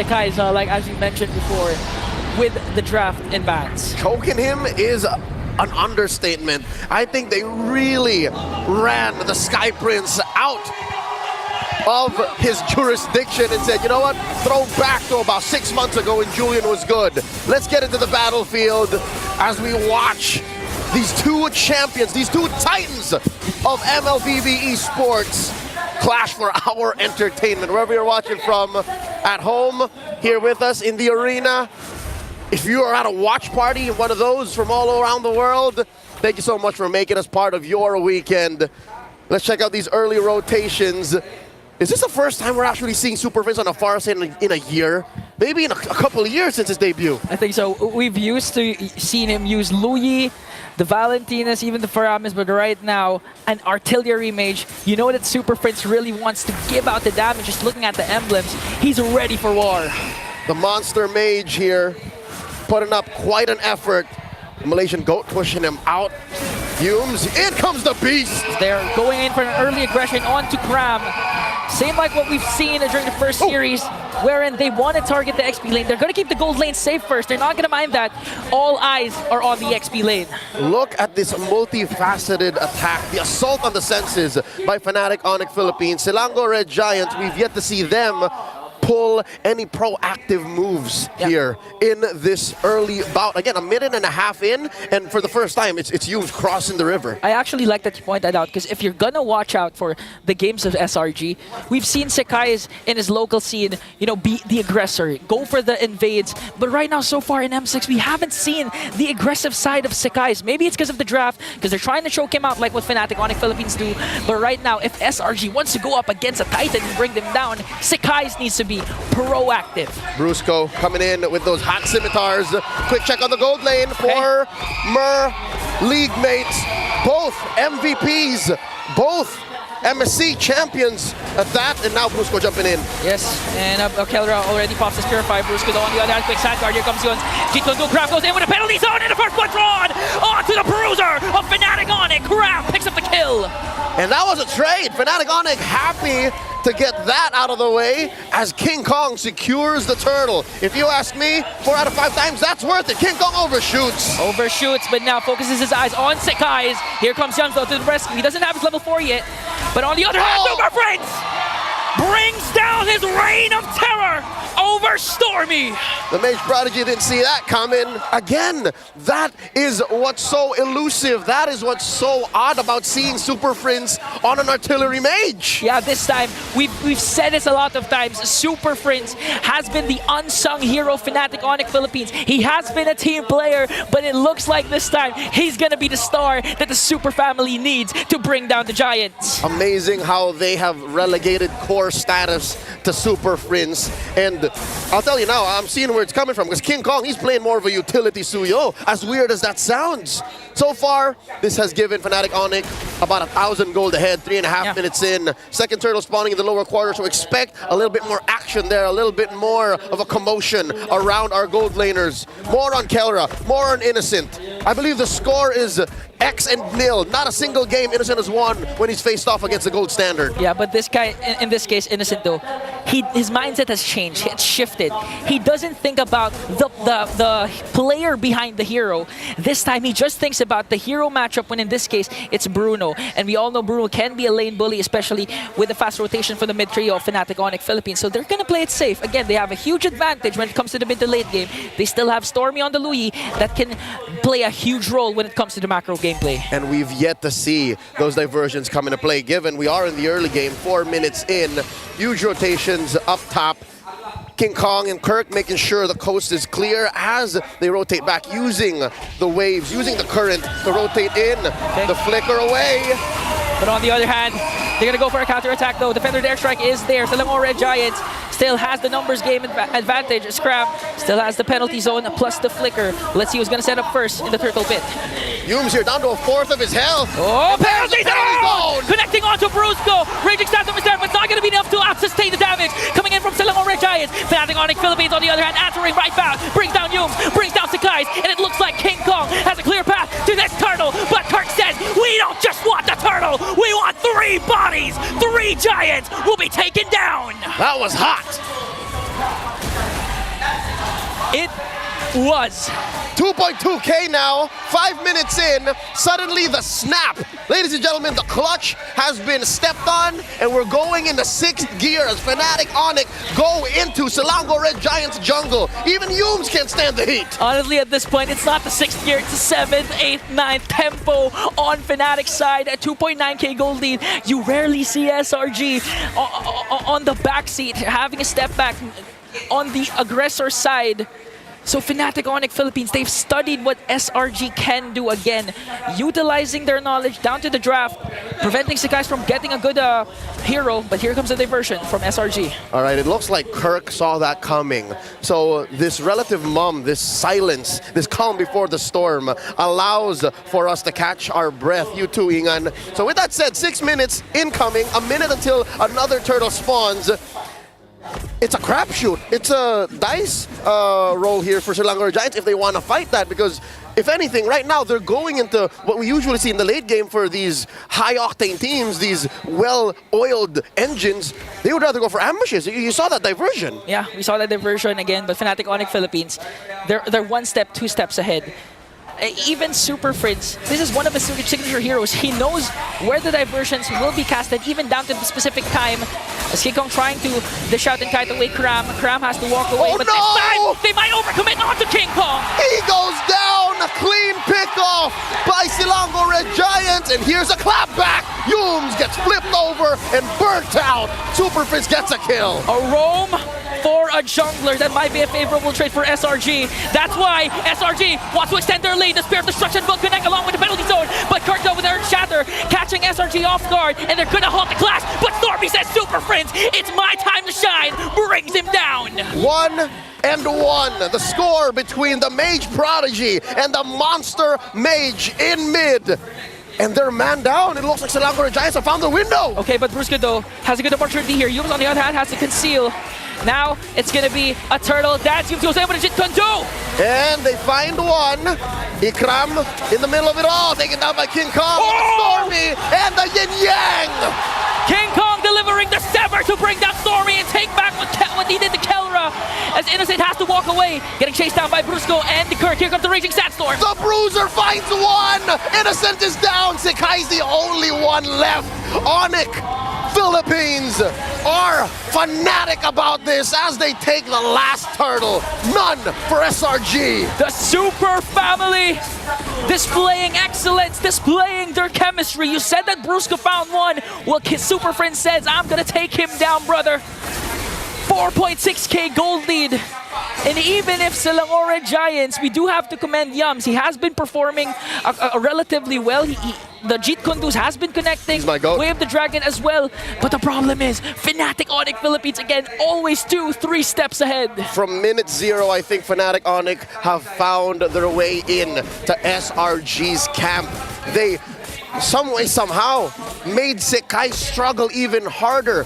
Sekai's, like as you mentioned before, with the draft in bands. Choking him is an understatement. I think they really ran the Sky Prince out of his jurisdiction and said, you know what, throw back to about 6 months ago when Julian was good. Let's get into the battlefield as we watch these two champions, these two titans of MLBB esports clash for our entertainment. Wherever you're watching from, at home, here with us in the arena. If you are at a watch party, one of those from all around the world, thank you so much for making us part of your weekend. Let's check out these early rotations. Is this the first time we're actually seeing Super Friends on a far side in a year? Maybe in a couple of years since his debut. I think so. We've used to seen him use Luyi, the Valentinas, even the Faramis, but right now, an artillery mage. You know that Super Prince really wants to give out the damage. Just looking at the emblems, he's ready for war. The monster mage here, putting up quite an effort. The Malaysian goat pushing him out. Fumes, in comes the beast! They're going in for an early aggression onto Cram. Same like what we've seen during the first series, wherein they want to target the XP lane. They're going to keep the gold lane safe first. They're not going to mind that. All eyes are on the XP lane. Look at this multifaceted attack. The assault on the senses by FNATIC ONIC Philippines. Selangor Red Giants, we've yet to see them pull any proactive moves here in this early bout. Again, a minute and a half in, and for the first time, it's Yumes crossing the river. I actually like that you point that out, because if you're gonna watch out for the games of SRG, we've seen Sekai's in his local scene, you know, be the aggressor, go for the invades. But right now, so far in M6, we haven't seen the aggressive side of Sekai's. Maybe it's because of the draft, because they're trying to choke him out like what FNATIC ONIC Philippines do. But right now, if SRG wants to go up against a Titan and bring them down, Sekai's needs to be proactive. Brusco coming in with those hot scimitars. Quick check on the gold lane for League mates. Both MVPs, both MSC champions at that, and now Brusco jumping in. Yes, and Kelra already pops his Purify. Brusco on the other hand, quick sandguard. Here comes Yuns. G2 Craft goes in with a penalty zone, and the first one drawn onto the bruiser of FNATIC ONIC. Craft picks up the kill. And that was a trade. FNATIC ONIC happy to get that out of the way as King Kong secures the turtle. If you ask me, 4 out of 5 times, that's worth it. King Kong overshoots. Overshoots, but now focuses his eyes on Sekai's. Here comes Yuns though to the rescue. He doesn't have his level 4 yet. But on the other hand, Super Friends brings down his reign of terror over Stormy. The Mage Prodigy didn't see that coming. Again, that is what's so elusive. That is what's so odd about seeing Super Friends on an artillery mage. Yeah, this time, we've said this a lot of times. Super Friends has been the unsung hero of FNATIC ONIC Philippines. He has been a team player, but it looks like this time he's gonna be the star that the Super family needs to bring down the Giants. Amazing how they have relegated core status to Super Friends. And I'll tell you now, I'm seeing where it's coming from, because King Kong, he's playing more of a utility Suyo, as weird as that sounds. So far, this has given FNATIC ONIC about 1,000 gold ahead, 3.5 minutes in. Second turtle spawning in the lower quarter, so expect a little bit more action there, a little bit more of a commotion around our gold laners. More on Kelra, more on Innocent. I believe the score is X and nil. Not a single game Innocent has won when he's faced off against the gold standard. Yeah, but this guy, in this case, Innocent though, his mindset has changed. It's shifted. He doesn't think about the player behind the hero. This time, he just thinks about the hero matchup, when in this case, it's Bruno. And we all know Bruno can be a lane bully, especially with the fast rotation from the mid trio of FNATIC ONIC Philippines. So they're going to play it safe. Again, they have a huge advantage when it comes to the mid to late game. They still have Stormy on the Luyi that can play a huge role when it comes to the macro gameplay. And we've yet to see those diversions come into play, given we are in the early game, 4 minutes in. Huge rotations up top. King Kong and Kirk making sure the coast is clear as they rotate back, using the waves, using the current to rotate in. The flicker away. But on the other hand, they're going to go for a counter-attack though. Defender airstrike is there. Selangor Red Giants still has the numbers game advantage. Scrap still has the penalty zone plus the flicker. Let's see who's going to set up first in the turtle pit. Yumes here down to 1/4 of his health. Oh, penalty zone! Connecting onto Brusco. Raging Staff is there, but it's not going to be enough to sustain the damage. Coming in from Selangor Red Giants. FNATIC ONIC Philippines on the other hand, answering right back. Brings down Yumes, brings down Sekai's, and it looks like King Kong has a clear path to this turtle. But Kirk says, we don't just want the turtle, we want 3 bodies. 3 giants will be taken down. That was hot. It was. 2.2K now, 5 minutes in, suddenly the snap. Ladies and gentlemen, the clutch has been stepped on, and we're going into 6th gear as FNATIC ONIC go into Selangor Red Giants jungle. Even Yums can't stand the heat. Honestly, at this point, it's not the 6th gear, it's the 7th, 8th, 9th tempo on FNATIC's side. At 2.9K gold lead, you rarely see SRG on the backseat, having a step back on the aggressor side. So FNATIC ONIC Philippines, they've studied what SRG can do again, utilizing their knowledge down to the draft, preventing Sekais from getting a good hero, but here comes a diversion from SRG. All right, it looks like Kirk saw that coming. So this relative mum, this silence, this calm before the storm allows for us to catch our breath, you too, Ingan. So with that said, 6 minutes incoming, a minute until another turtle spawns. It's a crapshoot. It's a dice roll here for Selangor Red Giants if they want to fight that, because if anything, right now they're going into what we usually see in the late game for these high-octane teams, these well-oiled engines. They would rather go for ambushes. You saw that diversion. Yeah, we saw that diversion again, but FNATIC ONIC Philippines, they're 1 step, 2 steps ahead. Even Super Fritz, this is one of his signature heroes. He knows where the diversions will be casted, even down to the specific time. As King Kong trying to dish out and kite away Cram. Cram has to walk away, but this time, they might overcommit onto King Kong. He goes down, a clean pickoff by Selangor Red Giants, and here's a clapback. Yums gets flipped over and burnt out. Super Fritz gets a kill. A roam for a jungler, that might be a favorable trade for SRG. That's why SRG wants to extend their lead. The Spear of Destruction will connect along with the penalty zone, but Kirk though with Earth Shatter, catching SRG off guard, and they're gonna halt the clash, but Stormy says, Super Friends, it's my time to shine, brings him down. 1-1, the score between the Mage Prodigy and the Monster Mage in mid. And they're man down. It looks like Selangor Red Giants have found the window. Okay, but Brusco though has a good opportunity here. Yums on the other hand has to conceal. Now it's gonna be a turtle. That's Yums was able to just undo. And they find one. Ikram in the middle of it all, taken down by King Kong. Stormy and the Yin Yang. King Kong delivering the Sever to bring down Stormy and take back what he did to Kelra. As Innocent has to walk away, getting chased down by Brusco and the Kirk. Here comes the Raging Sandstorm. The Bruiser finds one. Innocent is down. Sekai's the only one left. ONIC Philippines are fanatic about this as they take the last turtle. None for SRG. The Super Family displaying excellence, displaying their chemistry. You said that Brusco found one. Well, Super Friend says, I'm gonna take him down, brother. 4.6K gold lead. And even if Selangor Red Giants, we do have to commend Yums. He has been performing relatively well. The Jeet Kunduz has been connecting. He's my goat. Wave the Dragon as well. But the problem is, FNATIC ONIC Philippines, again, always 2-3 steps ahead. From minute 0, I think FNATIC ONIC have found their way in to SRG's camp. They, some way, somehow, made Sekai struggle even harder.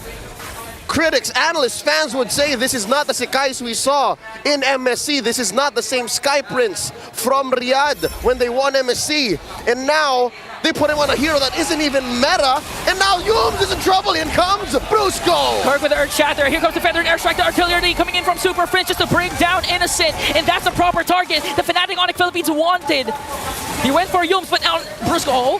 Critics, analysts, fans would say this is not the Sekais we saw in MSC. This is not the same Sky Prince from Riyadh when they won MSC. And now they put him on a hero that isn't even meta. And now Yums is in trouble. In comes Brusco. Kirk with the Earth Shatter. Here comes the Feathered Airstrike. The artillery coming in from Super Fringe just to bring down Innocent. And that's a proper target the FNATIC ONIC Philippines wanted. He went for Yums, but now Brusco,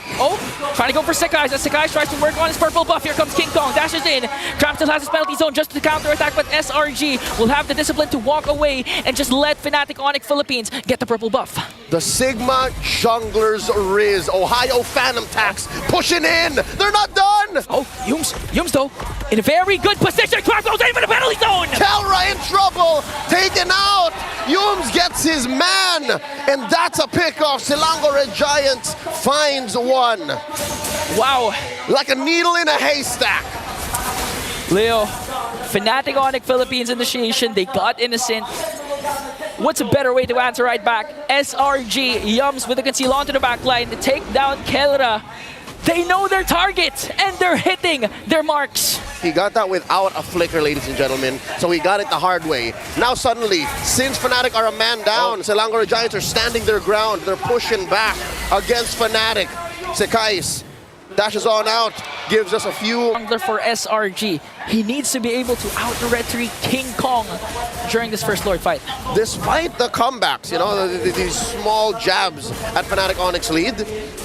trying to go for Sekais. As Sekais tries to work on his purple buff. Here comes King Kong, dashes in. Tram still has his penalty zone just to counter-attack, but SRG will have the discipline to walk away and just let FNATIC ONIC Philippines get the purple buff. The Sigma Junglers Riz, Ohio Phantom Tax, pushing in. They're not done. Oh, Yums though, in a very good position. Crab goes in for the penalty zone. Kelra in trouble, taken out. Yums gets his man, and that's a pickoff. Selangor Red Giants finds one. Wow. Like a needle in a haystack. Leo, FNATIC ONIC Philippines initiation, they got Innocent. What's a better way to answer right back? SRG, Yums with the conceal onto the back line to take down Kelra. They know their target, and they're hitting their marks. He got that without a flicker, ladies and gentlemen. So he got it the hard way. Now suddenly, since FNATIC are a man down, Selangor Giants are standing their ground. They're pushing back against FNATIC. Sekais dashes on out, gives us a few. For SRG, he needs to be able to out-retreat King Kong during this first Lord fight. Despite the comebacks, you know, these small jabs at FNATIC ONIC's lead,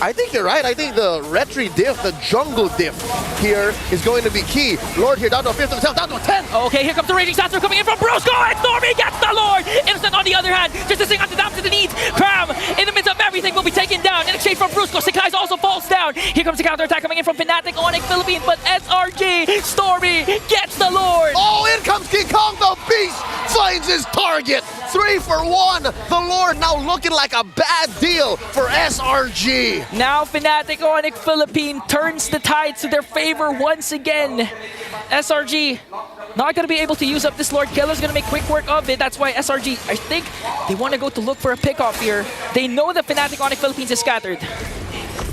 I think you're right. I think the retreat diff, the jungle diff here is going to be key. Lord here down to a 5th of himself, down to a 10th. Okay, here comes the Raging Sandstorm coming in from Brusco, and Stormy gets the Lord! Innocent on the other hand, just assisting on the down to the knees. Cram, in the midst of everything, will be taken down. In exchange from Brusco, Sakai's also falls down. Here comes the counterattack coming in from FNATIC ONIC Philippines, but SRG, Stormy gets the Lord! Oh, in comes King Kong, the beast finds his target. 3 for 1. The Lord now looking like a bad deal for SRG. Now FNATIC ONIC Philippines turns the tides to their favor once again. SRG not going to be able to use up this Lord. Keller's going to make quick work of it. That's why SRG, I think they want to go to look for a pick-off here. They know that FNATIC ONIC Philippines is scattered.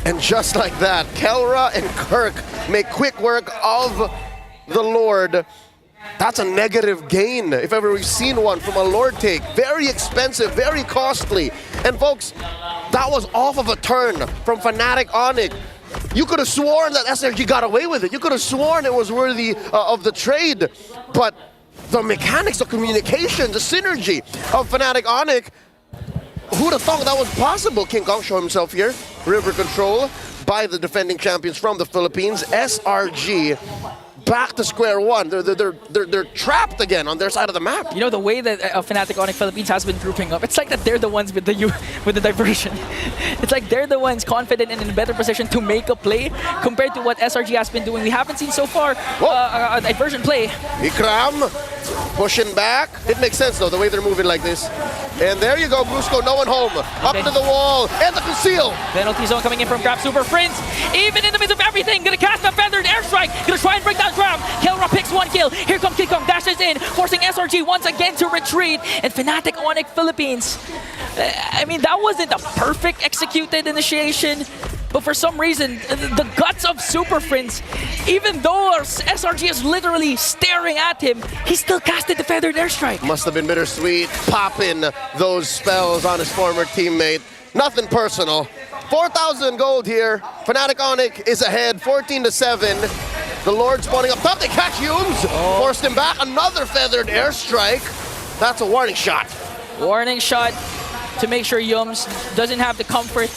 And just like that, Kelra and Kirk make quick work of the Lord. That's a negative gain, if ever we've seen one from a Lord take. Very expensive, very costly. And folks, that was off of a turn from FNATIC ONIC. You could have sworn that SRG got away with it. You could have sworn it was worthy of the trade. But the mechanics of communication, the synergy of FNATIC ONIC, who'd have thought that was possible? King Kong show himself here. River control by the defending champions from the Philippines. SRG back to square one. They're trapped again on their side of the map. You know, the way that FNATIC ONIC Philippines has been grouping up, it's like that they're the ones with the diversion. It's like they're the ones confident and in a better position to make a play compared to what SRG has been doing. We haven't seen so far a diversion play. Ikram pushing back. It makes sense though, the way they're moving like this. And there you go, Brusco, no one home. Up to the wall, and the conceal. Penalty zone coming in from Grab Super Prince. Even in the midst of everything, gonna cast a feathered airstrike. Gonna try and break down Grab. Kelra picks 1 kill. Here comes King Kong, dashes in, forcing SRG once again to retreat. And FNATIC ONIC Philippines, I mean, that wasn't a perfect executed initiation. But for some reason, the guts of Super Prince, even though SRG is literally staring at him, he still casted the feathered airstrike. Must have been bittersweet, popping those spells on his former teammate. Nothing personal. 4,000 gold here. FNATIC ONIC is ahead, 14-7. The Lord spawning up top. They catch Humes. Forced him back. Another feathered airstrike. That's a warning shot. Warning shot to make sure Yums doesn't have the comfort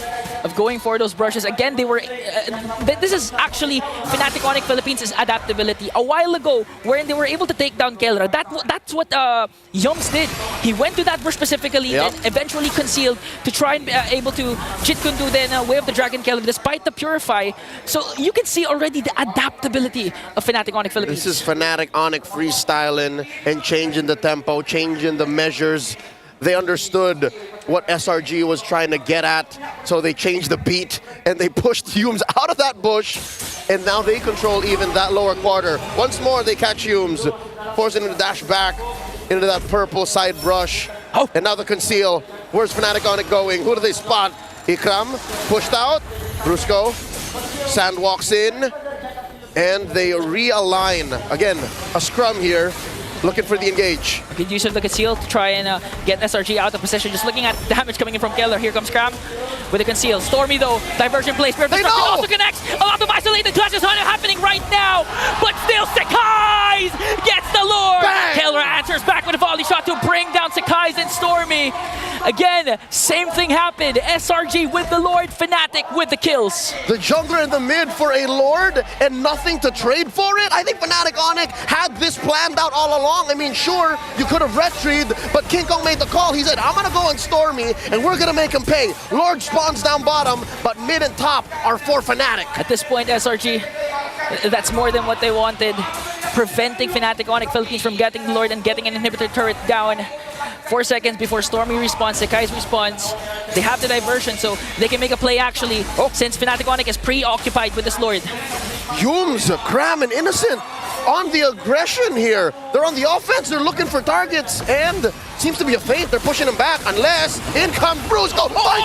of going for those brushes. Again, they were... this is actually FNATIC ONIC Philippines' adaptability. A while ago, wherein they were able to take down Kelra, that's what Yums did. He went to that brush specifically and eventually concealed to try and be able to Jit Kundu then Way of the Dragon Kelra despite the Purify. So you can see already the adaptability of FNATIC ONIC Philippines. This is FNATIC ONIC freestyling and changing the tempo, changing the measures. They understood what SRG was trying to get at, so they changed the beat and they pushed Humes out of that bush, and now they control even that lower quarter. Once more, they catch Humes, forcing him to dash back into that purple side brush. And now the conceal. Where's FNATIC ONIC going? Who do they spot? Ikram pushed out. Brusco. Sand walks in, and they realign. Again, a scrum here. Looking for the engage. Good use of the conceal to try and get SRG out of position. Just looking at damage coming in from Keller. Here comes Cram with a conceal. Stormy though, diversion play. Spirit Destruction also connects. A lot of isolated clashes happening right now. But still Sakai's gets the Lord. Keller answers back with a volley shot to bring down Sakai's and Stormy. Again, same thing happened. SRG with the Lord, FNATIC with the kills. The jungler in the mid for a Lord and nothing to trade for it? I think FNATIC ONIC had this planned out all along. I mean, sure, you could have retrieved, but King Kong made the call. He said, I'm going to go on Stormy, and we're going to make him pay. Lord spawns down bottom, but mid and top are for FNATIC. At this point, SRG, that's more than what they wanted. Preventing FNATIC ONIC Philippines from getting the Lord and getting an inhibitor turret down. 4 seconds before Stormy respawns, Sakai's response. They have the diversion, so they can make a play actually, since FNATIC ONIC is preoccupied with this Lord. Humes, Cram, and Innocent on the aggression here. They're on the offense, they're looking for targets, and seems to be a feint. They're pushing him back, unless in comes Brusco by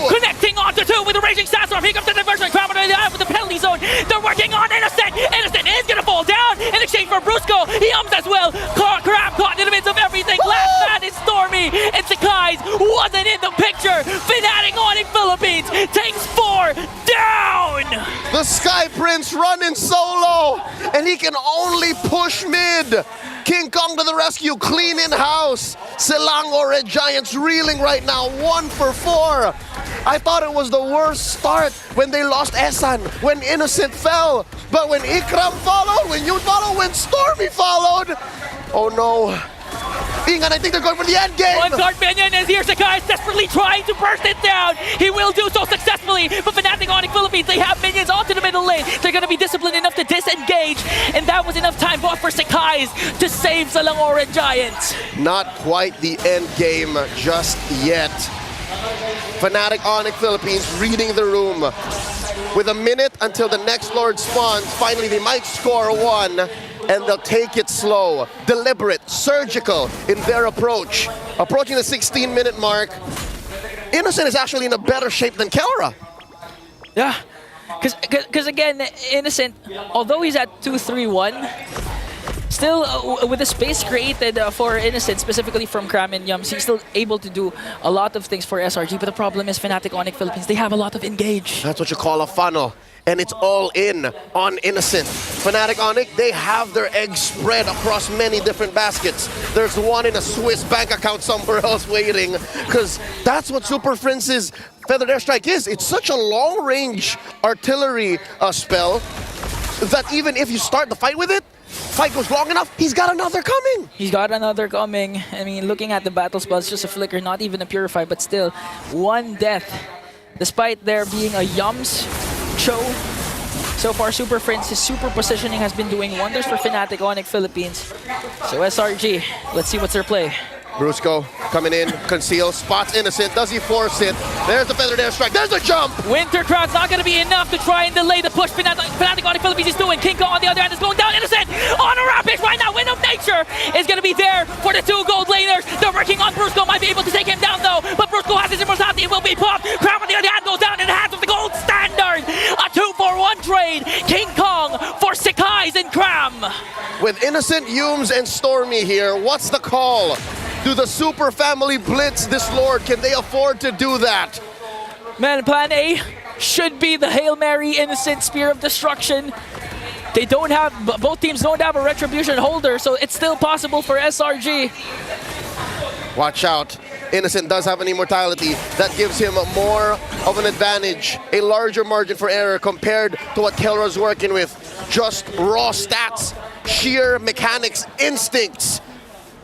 2! Connecting onto 2 with the Raging Sandstorm. Here comes the diversion. Cram with the penalty zone. They're working on Innocent. Innocent is going to fall down in exchange for Brusco. He as well. Cram caught in the midst of everything. Last man is Stormy, and Sakai's wasn't in the picture. FNATIC ONIC Philippines takes 4 down! The Sky Prince running solo, and he can only push mid. King Kong to the rescue, clean in house. Selangor Red Giants reeling right now, 1 for 4. I thought it was the worst start when they lost Esan, when Innocent fell. But when Ikram followed, when you followed, when Stormy followed, oh no. Ingan, I think they're going for the end game. One guard minion is here. Sakai is desperately trying to burst it down. He will do so successfully. But FNATIC ONIC Philippines, they have minions onto the middle lane. They're going to be disciplined enough to disengage. And that was enough time for Sakai to save Selangor Red Giants. Not quite the end game just yet. FNATIC ONIC Philippines reading the room. With a minute until the next Lord spawns, finally they might score one. And they'll take it slow, deliberate, surgical in their approach. Approaching the 16-minute mark, Innocent is actually in a better shape than Kelra. Yeah, because again, Innocent, although he's at 2-3-1, still with the space created for Innocent, specifically from Cram and Yums, he's still able to do a lot of things for SRG. But the problem is FNATIC ONIC Philippines, they have a lot of engage. That's what you call a funnel. And it's all in on Innocent. FNATIC ONIC, they have their eggs spread across many different baskets. There's one in a Swiss bank account somewhere else waiting, because that's what Super Prince's Feathered Airstrike is. It's such a long-range artillery spell that even if you start the fight with it, fight goes long enough, he's got another coming. He's got another coming. I mean, looking at the battle spell, it's just a flicker, not even a purify, but still, one death. Despite there being a Yums show, so far Super Prince's super positioning has been doing wonders for FNATIC ONIC Philippines. So SRG, let's see what's their play. Brusco coming in, conceals, spots Innocent. Does he force it? There's the Feathered Airstrike. There's the jump! Winter Crown's not going to be enough to try and delay the push FNATIC ONIC Philippines is doing. King Kong on the other hand is going down. Innocent on a rampage right now. Wind of Nature is going to be there for the 2 gold laners. They're working on Brusco. Might be able to take him down though. But Brusco has his immortality. It will be popped. Crown on the other hand goes down in the hands of the gold standard. A 2-for-1 trade. King Kong for Sakai's and Cram. With Innocent, Yums, and Stormy here, what's the call? Do the Super Family blitz this Lord? Can they afford to do that? Man, plan A should be the Hail Mary Innocent Spear of Destruction. They don't have, both teams don't have a Retribution holder, so it's still possible for SRG. Watch out. Innocent does have an immortality. That gives him more of an advantage, a larger margin for error compared to what Kelra's working with. Just raw stats, sheer mechanics, instincts.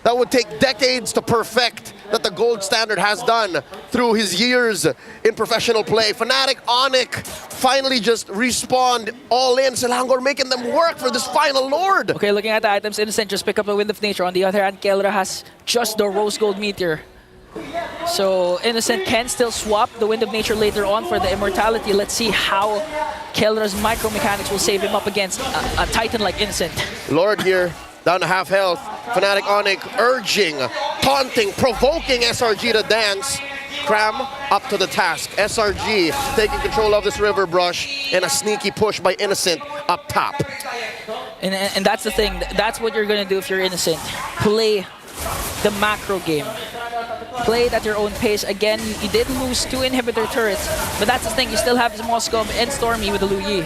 That would take decades to perfect, that the gold standard has done through his years in professional play. FNATIC ONIC finally just respawned all in. Selangor making them work for this final Lord. Okay, looking at the items, Innocent just pick up a Wind of Nature. On the other hand, Kelra has just the Rose Gold Meteor. So Innocent can still swap the Wind of Nature later on for the immortality. Let's see how Kelra's micro mechanics will save him up against a Titan like Innocent. Lord here, down to half health. FNATIC ONIC urging, taunting, provoking SRG to dance. Cram up to the task. SRG taking control of this river brush, and a sneaky push by Innocent up top. And that's the thing. That's what you're going to do if you're Innocent. Play the macro game. Play it at your own pace. Again, you did lose 2 inhibitor turrets, but that's the thing. You still have Moscow and Stormy with the Lu Yi.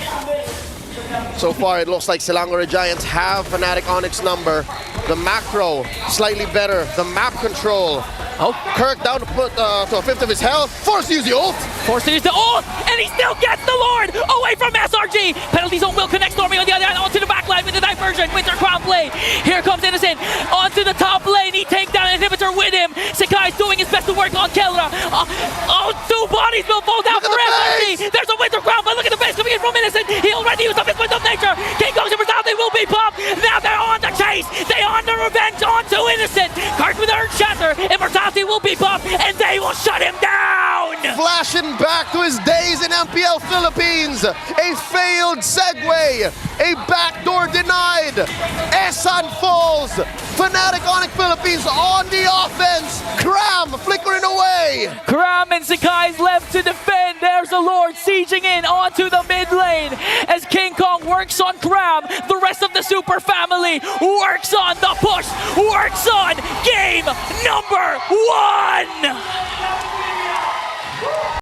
So far, it looks like Selangor Red Giants have FNATIC ONIC's number. The macro, slightly better. The map control. Oh, Kirk down to put to a 5th of his health. Forced to use the ult. Forced to use the ult, and he still gets the Lord away from SRG. Penalty zone will connect Stormy on the other hand onto the backline with the diversion. Winter Crown play. Here comes Innocent onto the top lane. He takes down an inhibitor with him. Sakai's doing his best to work on Kelra. 2 bodies will fall down for SRG. There's a Winter Crown, but look at the base coming in from Innocent. He already used up his Wind of Nature. King Kong's immortality will be popped. Now they're on the chase. They on the revenge onto Innocent. Kirk with Earth Shatter. Immortality will be popped, and they will shut him down. Flashing back to his days in MPL Philippines. A failed segue. A backdoor denied. Esan falls. FNATIC ONIC Philippines on the offense. Cram flickering away. Cram and Sakai's left to defend. There's the Lord sieging in onto the mid lane as King Kong works on Cram. The rest of the Super Family works on the push, works on game number 1.